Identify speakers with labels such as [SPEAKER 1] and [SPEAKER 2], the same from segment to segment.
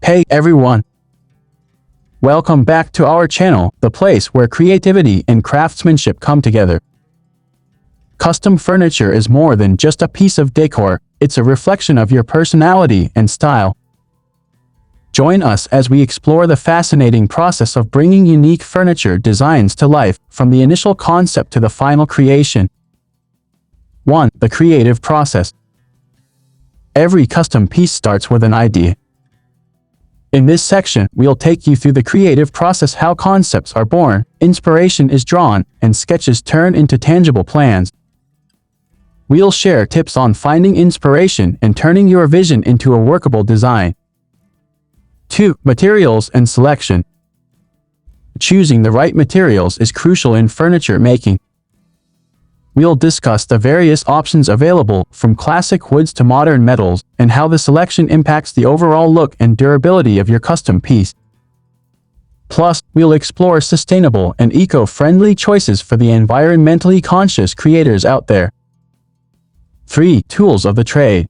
[SPEAKER 1] Hey everyone! Welcome back to our channel, the place where creativity and craftsmanship come together. Custom furniture is more than just a piece of decor, it's a reflection of your personality and style. Join us as we explore the fascinating process of bringing unique furniture designs to life, from the initial concept to the final creation. 1. The creative process. Every custom piece starts with an idea. In this section, we'll take you through the creative process, how concepts are born, inspiration is drawn, and sketches turn into tangible plans. We'll share tips on finding inspiration and turning your vision into a workable design. 2. Materials and selection. Choosing the right materials is crucial in furniture making. We'll discuss the various options available, from classic woods to modern metals, and how the selection impacts the overall look and durability of your custom piece. Plus, we'll explore sustainable and eco-friendly choices for the environmentally conscious creators out there. 3. Tools of the trade.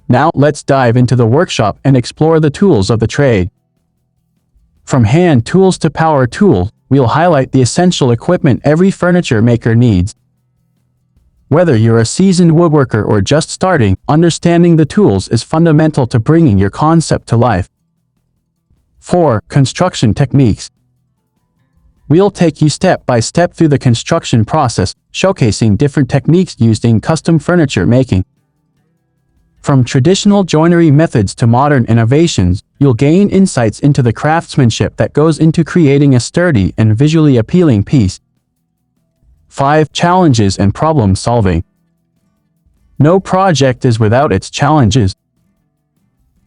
[SPEAKER 1] Now, let's dive into the workshop and explore the tools of the trade. From hand tools to power tools, we'll highlight the essential equipment every furniture maker needs. Whether you're a seasoned woodworker or just starting, understanding the tools is fundamental to bringing your concept to life. 4. Construction techniques. We'll take you step by step through the construction process, showcasing different techniques used in custom furniture making. From traditional joinery methods to modern innovations, you'll gain insights into the craftsmanship that goes into creating a sturdy and visually appealing piece. 5. Challenges and problem solving. No project is without its challenges.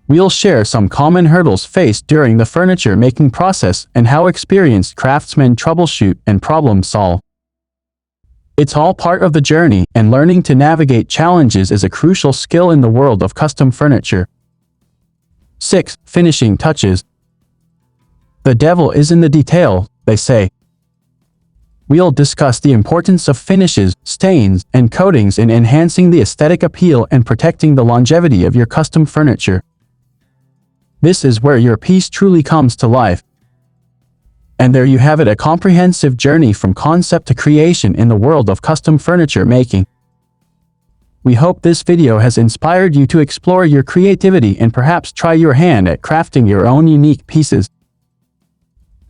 [SPEAKER 1] We'll share some common hurdles faced during the furniture making process and how experienced craftsmen troubleshoot and problem solve. It's all part of the journey, and learning to navigate challenges is a crucial skill in the world of custom furniture. 6. Finishing touches. The devil is in the detail, they say. We'll discuss the importance of finishes, stains, and coatings in enhancing the aesthetic appeal and protecting the longevity of your custom furniture. This is where your piece truly comes to life. And there you have it, a comprehensive journey from concept to creation in the world of custom furniture making. We hope this video has inspired you to explore your creativity and perhaps try your hand at crafting your own unique pieces.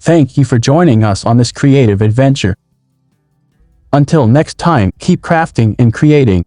[SPEAKER 1] Thank you for joining us on this creative adventure. Until next time, keep crafting and creating.